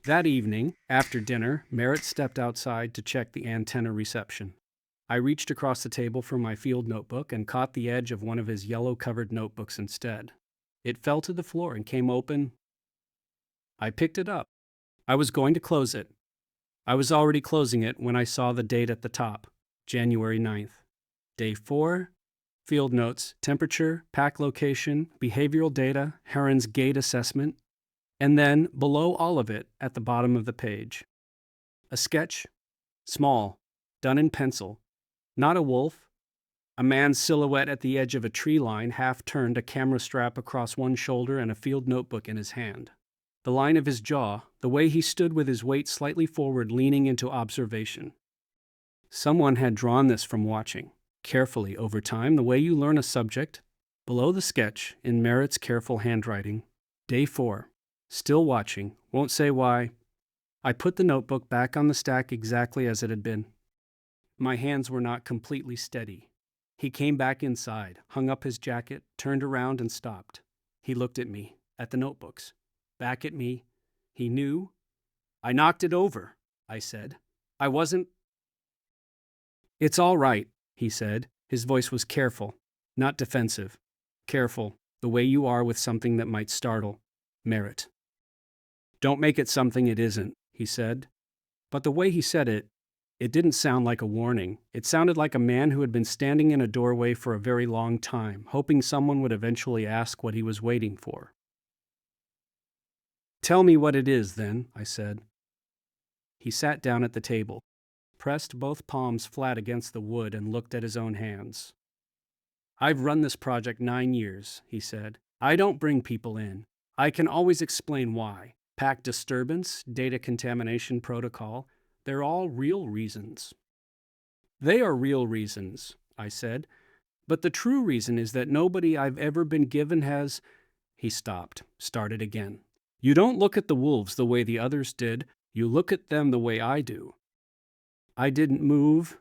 That evening, after dinner, Merritt stepped outside to check the antenna reception. I reached across the table for my field notebook and caught the edge of one of his yellow-covered notebooks instead. It fell to the floor and came open. I picked it up. I was going to close it. I was already closing it when I saw the date at the top, January 9th. Day 4, field notes, temperature, pack location, behavioral data, Heron's gait assessment, and then, below all of it, at the bottom of the page, a sketch, small, done in pencil. Not a wolf, a man's silhouette at the edge of a tree line, half turned, a camera strap across one shoulder and a field notebook in his hand. The line of his jaw, the way he stood with his weight slightly forward, leaning into observation. Someone had drawn this from watching, carefully over time, the way you learn a subject. Below the sketch, in Merritt's careful handwriting, Day 4. Still watching, won't say why. I put the notebook back on the stack exactly as it had been. My hands were not completely steady. He came back inside, hung up his jacket, turned around and stopped. He looked at me, at the notebooks, back at me. He knew. I knocked it over, I said. I wasn't. It's all right, he said. His voice was careful, not defensive. Careful, the way you are with something that might startle. Merritt. Don't make it something it isn't, he said. But the way he said it, it didn't sound like a warning. It sounded like a man who had been standing in a doorway for a very long time, hoping someone would eventually ask what he was waiting for. Tell me what it is, then, I said. He sat down at the table, pressed both palms flat against the wood, and looked at his own hands. I've run this project 9 years, he said. I don't bring people in. I can always explain why. Pack disturbance, data contamination protocol, they're all real reasons. They are real reasons, I said, but the true reason is that nobody I've ever been given has. He stopped, started again. You don't look at the wolves the way the others did, you look at them the way I do. I didn't move.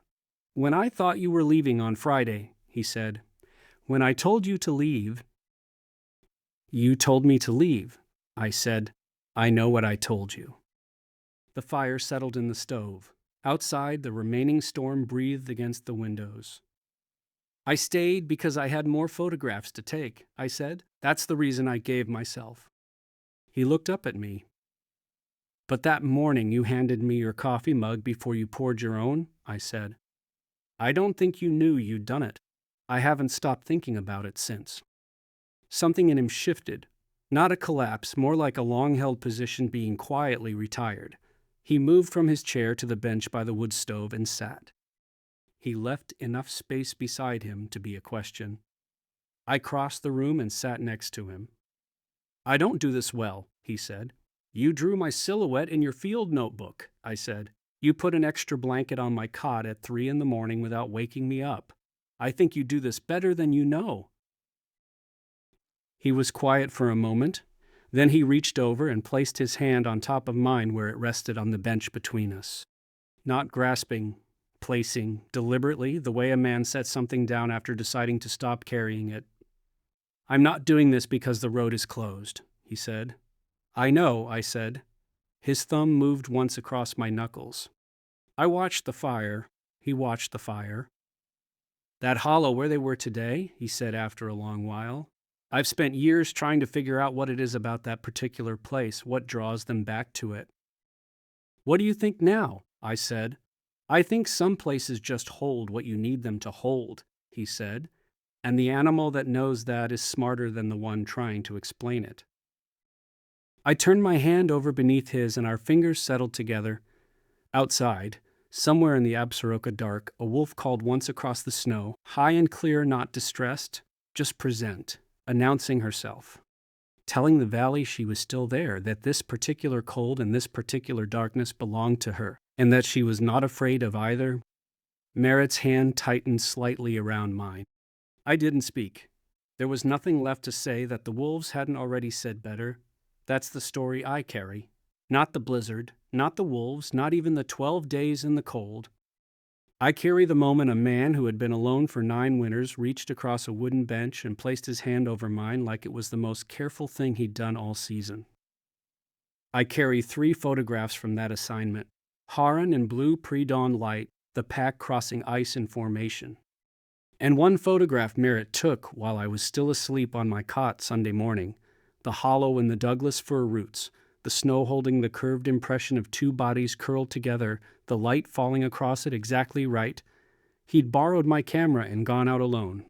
When I thought you were leaving on Friday, he said. When I told you to leave. You told me to leave, I said. I know what I told you. The fire settled in the stove. Outside, the remaining storm breathed against the windows. I stayed because I had more photographs to take, I said. That's the reason I gave myself. He looked up at me. But that morning you handed me your coffee mug before you poured your own, I said. I don't think you knew you'd done it. I haven't stopped thinking about it since. Something in him shifted. Not a collapse, more like a long-held position being quietly retired. He moved from his chair to the bench by the wood stove and sat. He left enough space beside him to be a question. I crossed the room and sat next to him. I don't do this well, he said. You drew my silhouette in your field notebook, I said. You put an extra blanket on my cot at 3 a.m. without waking me up. I think you do this better than you know. He was quiet for a moment. Then he reached over and placed his hand on top of mine where it rested on the bench between us. Not grasping, placing, deliberately, the way a man sets something down after deciding to stop carrying it. I'm not doing this because the road is closed, he said. I know, I said. His thumb moved once across my knuckles. I watched the fire. He watched the fire. That hollow where they were today, he said after a long while. I've spent years trying to figure out what it is about that particular place, what draws them back to it. What do you think now? I said. I think some places just hold what you need them to hold, he said, and the animal that knows that is smarter than the one trying to explain it. I turned my hand over beneath his and our fingers settled together. Outside, somewhere in the Absaroka dark, a wolf called once across the snow, high and clear, not distressed, just present, announcing herself, telling the valley she was still there, that this particular cold and this particular darkness belonged to her, and that she was not afraid of either. Merritt's hand tightened slightly around mine. I didn't speak. There was nothing left to say that the wolves hadn't already said better. That's the story I carry. Not the blizzard, not the wolves, not even the 12 days in the cold. I carry the moment a man who had been alone for 9 winters reached across a wooden bench and placed his hand over mine like it was the most careful thing he'd done all season. I carry 3 photographs from that assignment. Haran in blue pre-dawn light, the pack crossing ice in formation. And 1 photograph Merritt took while I was still asleep on my cot Sunday morning, the hollow in the Douglas fir roots, the snow holding the curved impression of 2 bodies curled together, the light falling across it exactly right. He'd borrowed my camera and gone out alone.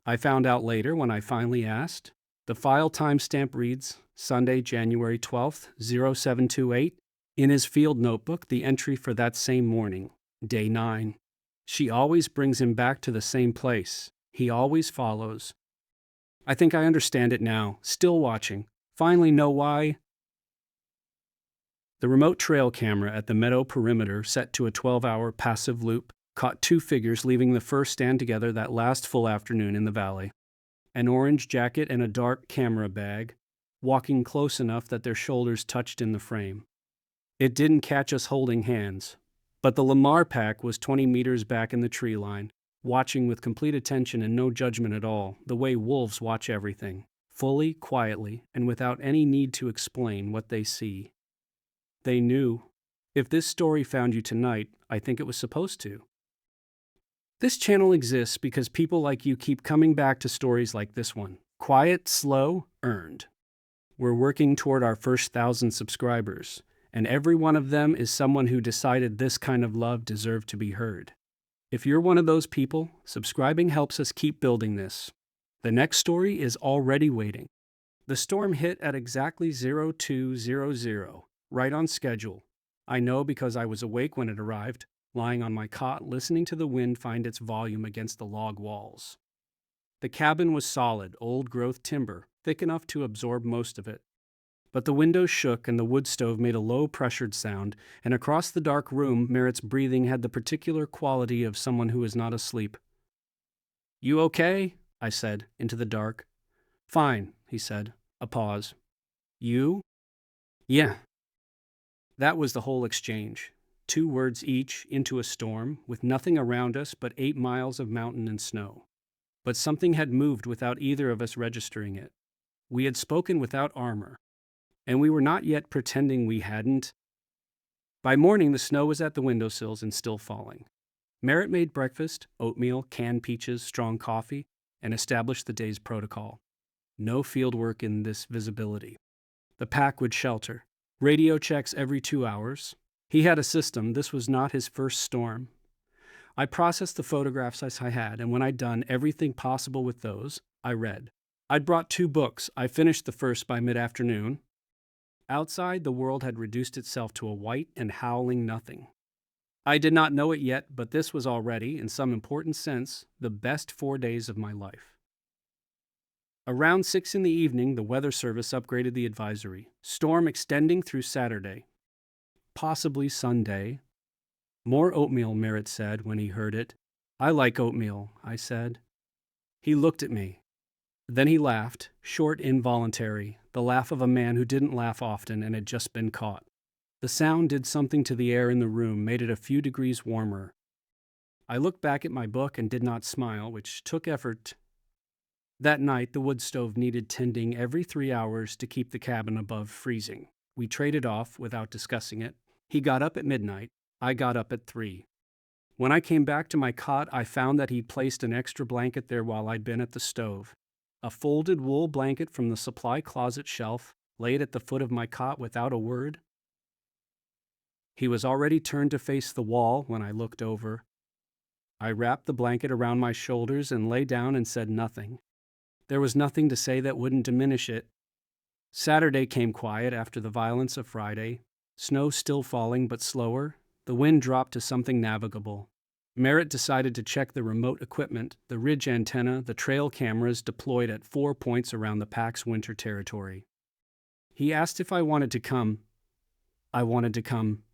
I found out later when I finally asked. The file timestamp reads Sunday, January 12th, 0728. In his field notebook, the entry for that same morning, day 9. She always brings him back to the same place. He always follows. I think I understand it now, still watching. Finally know why. The remote trail camera at the meadow perimeter, set to a 12-hour passive loop, caught 2 figures leaving the first stand together that last full afternoon in the valley. An orange jacket and a dark camera bag, walking close enough that their shoulders touched in the frame. It didn't catch us holding hands, but the Lamar pack was 20 meters back in the tree line, watching with complete attention and no judgment at all, the way wolves watch everything, fully, quietly, and without any need to explain what they see. They knew. If this story found you tonight, I think it was supposed to. This channel exists because people like you keep coming back to stories like this one. Quiet, slow, earned. We're working toward our first 1,000 subscribers, and every one of them is someone who decided this kind of love deserved to be heard. If you're one of those people, subscribing helps us keep building this. The next story is already waiting. The storm hit at exactly 0200, right on schedule. I know because I was awake when it arrived, lying on my cot listening to the wind find its volume against the log walls. The cabin was solid, old-growth timber, thick enough to absorb most of it. But the windows shook and the wood stove made a low-pressured sound, and across the dark room, Merritt's breathing had the particular quality of someone who is not asleep. "You okay?" I said, into the dark. "Fine," he said. A pause. "You?" "Yeah." That was the whole exchange. 2 words each into a storm, with nothing around us but 8 miles of mountain and snow. But something had moved without either of us registering it. We had spoken without armor, and we were not yet pretending we hadn't. By morning, the snow was at the windowsills and still falling. Merritt made breakfast, oatmeal, canned peaches, strong coffee, and established the day's protocol. No field work in this visibility. The pack would shelter. Radio checks every 2 hours. He had a system. This was not his first storm. I processed the photographs as I had, and when I'd done everything possible with those, I read. I'd brought 2 books. I finished the first by mid-afternoon. Outside, the world had reduced itself to a white and howling nothing. I did not know it yet, but this was already, in some important sense, the best 4 days of my life. Around 6 in the evening, the Weather Service upgraded the advisory. Storm extending through Saturday. Possibly Sunday. More oatmeal, Merritt said when he heard it. I like oatmeal, I said. He looked at me. Then he laughed, short, involuntary, the laugh of a man who didn't laugh often and had just been caught. The sound did something to the air in the room, made it a few degrees warmer. I looked back at my book and did not smile, which took effort. That night, the wood stove needed tending every 3 hours to keep the cabin above freezing. We traded off without discussing it. He got up at midnight. I got up at 3. When I came back to my cot, I found that he'd placed an extra blanket there while I'd been at the stove. A folded wool blanket from the supply closet shelf, laid at the foot of my cot without a word. He was already turned to face the wall when I looked over. I wrapped the blanket around my shoulders and lay down and said nothing. There was nothing to say that wouldn't diminish it. Saturday came quiet after the violence of Friday. Snow still falling, but slower. The wind dropped to something navigable. Merritt decided to check the remote equipment, the ridge antenna, the trail cameras deployed at 4 points around the pack's winter territory. He asked if I wanted to come. I wanted to come.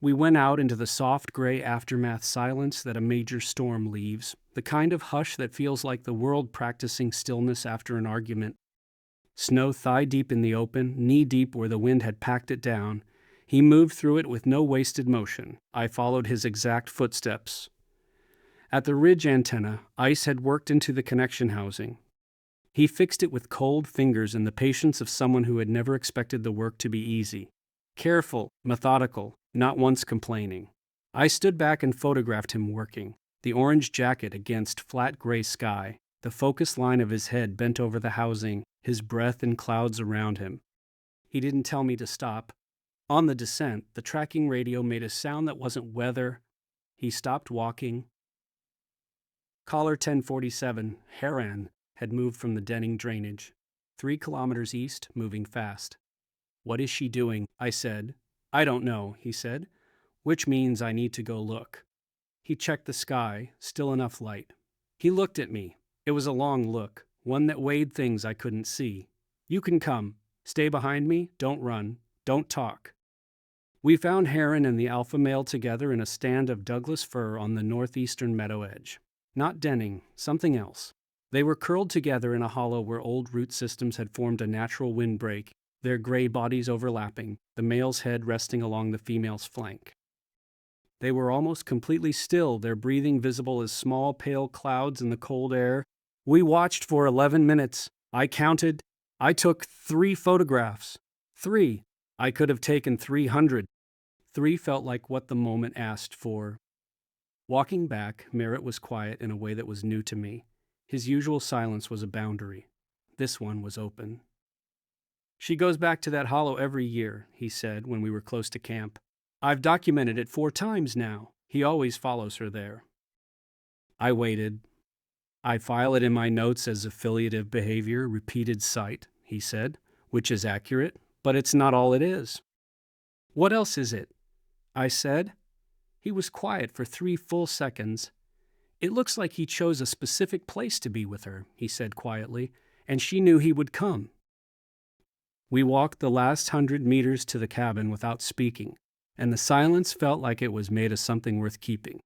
We went out into the soft gray aftermath silence that a major storm leaves, the kind of hush that feels like the world practicing stillness after an argument. Snow thigh-deep in the open, knee-deep where the wind had packed it down. He moved through it with no wasted motion. I followed his exact footsteps. At the ridge antenna, ice had worked into the connection housing. He fixed it with cold fingers and the patience of someone who had never expected the work to be easy. Careful, methodical, not once complaining. I stood back and photographed him working, the orange jacket against flat gray sky, the focus line of his head bent over the housing, his breath in clouds around him. He didn't tell me to stop. On the descent, the tracking radio made a sound that wasn't weather. He stopped walking. Collar 1047, Haran, had moved from the Denning drainage, 3 kilometers east, moving fast. "What is she doing?" I said. "I don't know," he said, "which means I need to go look." He checked the sky, still enough light. He looked at me. It was a long look, one that weighed things I couldn't see. "You can come. Stay behind me. Don't run. Don't talk." We found Heron and the alpha male together in a stand of Douglas fir on the northeastern meadow edge. Not Denning, something else. They were curled together in a hollow where old root systems had formed a natural windbreak, their gray bodies overlapping, the male's head resting along the female's flank. They were almost completely still, their breathing visible as small, pale clouds in the cold air. We watched for 11 minutes. I counted. I took 3 photographs. 3. I could have taken 300. 3 felt like what the moment asked for. Walking back, Merritt was quiet in a way that was new to me. His usual silence was a boundary. This one was open. "She goes back to that hollow every year," he said when we were close to camp. "I've documented it 4 times now. He always follows her there." I waited. "I file it in my notes as affiliative behavior, repeated sight," he said, "which is accurate, but it's not all it is." "What else is it?" I said. He was quiet for 3 full seconds. "It looks like he chose a specific place to be with her," he said quietly, "and she knew he would come." We walked the last 100 meters to the cabin without speaking, and the silence felt like it was made of something worth keeping.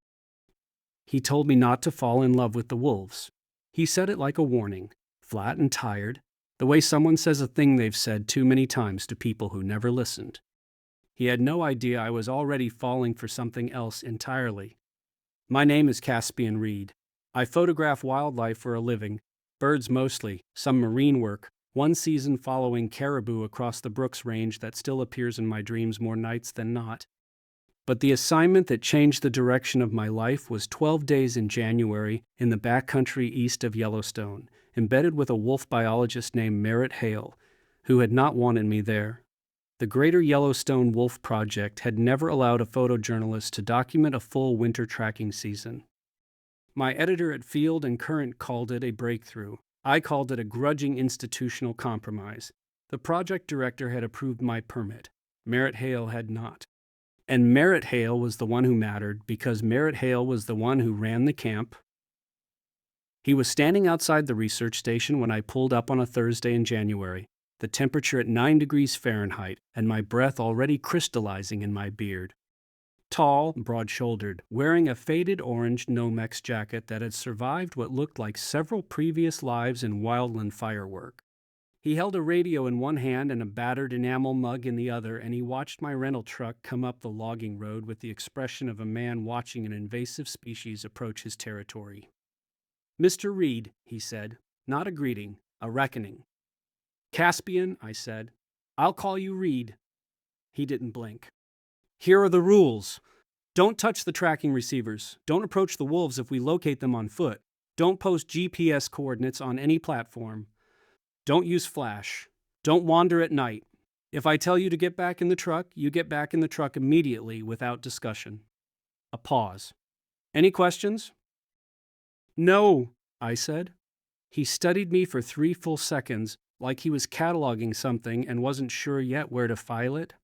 He told me not to fall in love with the wolves. He said it like a warning, flat and tired, the way someone says a thing they've said too many times to people who never listened. He had no idea I was already falling for something else entirely. "My name is Caspian Reed. I photograph wildlife for a living, birds mostly, some marine work, one season following caribou across the Brooks Range that still appears in my dreams more nights than not. But the assignment that changed the direction of my life was 12 days in January in the backcountry east of Yellowstone, embedded with a wolf biologist named Merritt Hale, who had not wanted me there. The Greater Yellowstone Wolf Project had never allowed a photojournalist to document a full winter tracking season. My editor at Field and Current called it a breakthrough. I called it a grudging institutional compromise. The project director had approved my permit. Merritt Hale had not. And Merritt Hale was the one who mattered because Merritt Hale was the one who ran the camp. He was standing outside the research station when I pulled up on a Thursday in January, the temperature at 9 degrees Fahrenheit, and my breath already crystallizing in my beard. Tall, broad-shouldered, wearing a faded orange Nomex jacket that had survived what looked like several previous lives in wildland firework. He held a radio in one hand and a battered enamel mug in the other, and he watched my rental truck come up the logging road with the expression of a man watching an invasive species approach his territory. "Mr. Reed," he said, not a greeting, a reckoning. "Caspian," I said. "I'll call you Reed." He didn't blink. "Here are the rules. Don't touch the tracking receivers. Don't approach the wolves if we locate them on foot. Don't post GPS coordinates on any platform. Don't use flash. Don't wander at night. If I tell you to get back in the truck, you get back in the truck immediately without discussion." A pause. "Any questions?" "No," I said. He studied me for 3 full seconds, like he was cataloging something and wasn't sure yet where to file it.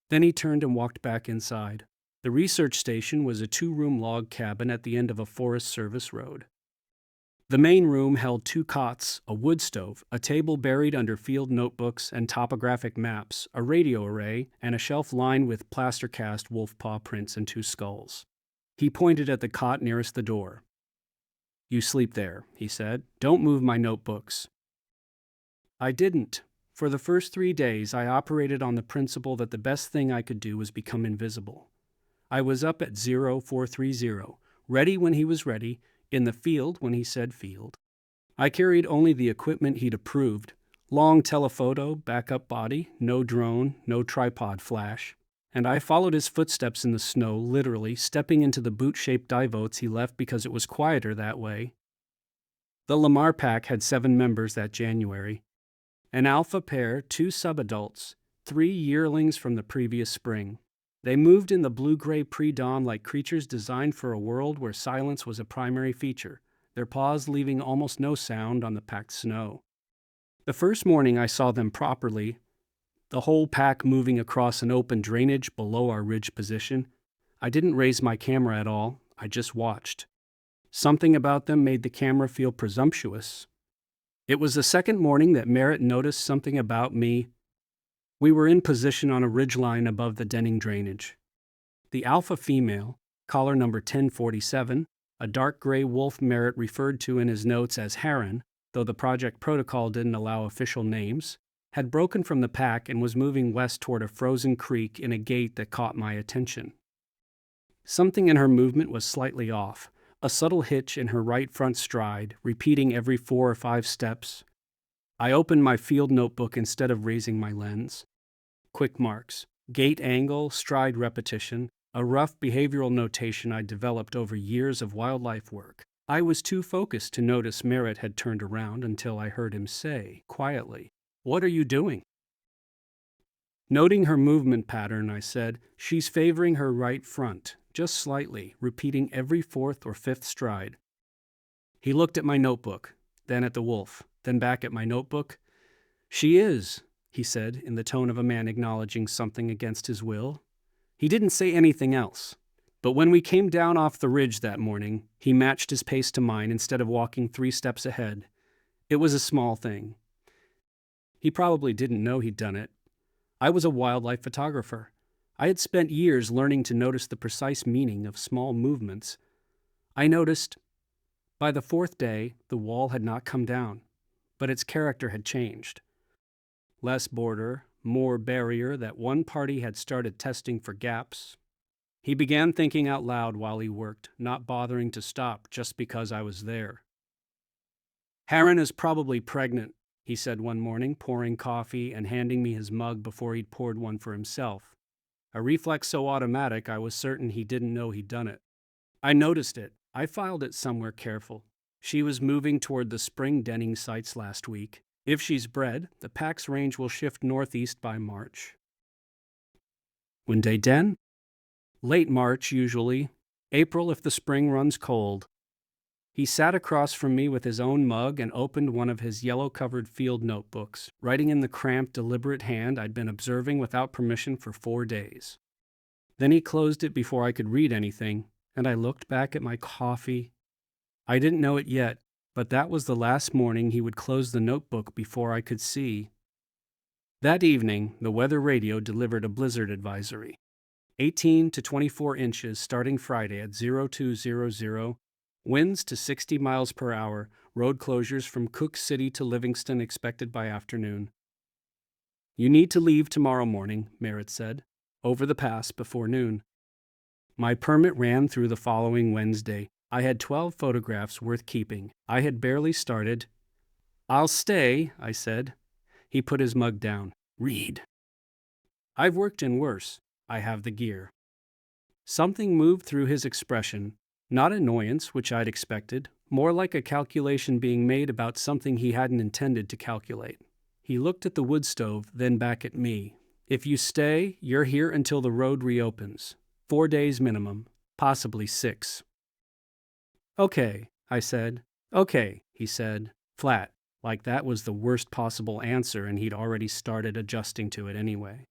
Then he turned and walked back inside. The research station was a 2-room log cabin at the end of a Forest Service road. The main room held 2 cots, a woodstove, a table buried under field notebooks and topographic maps, a radio array, and a shelf lined with plaster-cast wolf paw prints and 2 skulls. He pointed at the cot nearest the door. "You sleep there," he said. "Don't move my notebooks." I didn't. For the first 3 days, I operated on the principle that the best thing I could do was become invisible. I was up at 0430, ready when he was ready, in the field when he said field. I carried only the equipment he'd approved, Long telephoto, backup body, no drone, no tripod flash. And I followed his footsteps in the snow, literally, stepping into the boot-shaped dive oats he left because it was quieter that way. The Lamar pack had 7 members that January. An alpha pair, 2 subadults, 3 yearlings from the previous spring. They moved in the blue-gray pre-dawn like creatures designed for a world where silence was a primary feature, their paws leaving almost no sound on the packed snow. The first morning I saw them properly, the whole pack moving across an open drainage below our ridge position, I didn't raise my camera at all, I just watched. Something about them made the camera feel presumptuous. It was the second morning that Merritt noticed something about me. We were in position on a ridgeline above the denning drainage. The alpha female, collar number 1047, a dark gray wolf Merritt referred to in his notes as Heron, though the project protocol didn't allow official names, had broken from the pack and was moving west toward a frozen creek in a gait that caught my attention. Something in her movement was slightly off, a subtle hitch in her right front stride, repeating every 4 or 5 steps. I opened my field notebook instead of raising my lens. Quick marks, gait angle, stride repetition, a rough behavioral notation I developed over years of wildlife work. I was too focused to notice Merritt had turned around until I heard him say, quietly, "What are you doing?" Noting her movement pattern, I said, "She's favoring her right front, just slightly, repeating every 4th or 5th stride." He looked at my notebook, then at the wolf, then back at my notebook. "She is," he said, in the tone of a man acknowledging something against his will. He didn't say anything else, but when we came down off the ridge that morning, he matched his pace to mine instead of walking 3 steps ahead. It was a small thing. He probably didn't know he'd done it. I was a wildlife photographer. I had spent years learning to notice the precise meaning of small movements. I noticed, by the 4th day, the wall had not come down, but its character had changed. Less border, more barrier that one party had started testing for gaps. He began thinking out loud while he worked, not bothering to stop just because I was there. "Heron is probably pregnant," he said one morning, pouring coffee and handing me his mug before he'd poured one for himself. A reflex so automatic I was certain he didn't know he'd done it. I noticed it. I filed it somewhere careful. She was moving toward the spring denning sites last week. If she's bred, the pack's range will shift northeast by March. When they den? Late March, usually. April if the spring runs cold. He sat across from me with his own mug and opened one of his yellow-covered field notebooks, writing in the cramped, deliberate hand I'd been observing without permission for 4 days. Then he closed it before I could read anything, and I looked back at my coffee. I didn't know it yet, but that was the last morning he would close the notebook before I could see. That evening, the weather radio delivered a blizzard advisory. 18 to 24 inches starting Friday at 0200, winds to 60 miles per hour, road closures from Cook City to Livingston expected by afternoon. "You need to leave tomorrow morning," Merritt said, "over the pass before noon." My permit ran through the following Wednesday. I had 12 photographs worth keeping. I had barely started. "I'll stay," I said. He put his mug down. "Read." "I've worked in worse. I have the gear." Something moved through his expression, not annoyance, which I'd expected, more like a calculation being made about something he hadn't intended to calculate. He looked at the woodstove, then back at me. "If you stay, you're here until the road reopens. 4 days minimum, possibly 6. "Okay," I said. "Okay," he said, flat, like that was the worst possible answer and he'd already started adjusting to it anyway.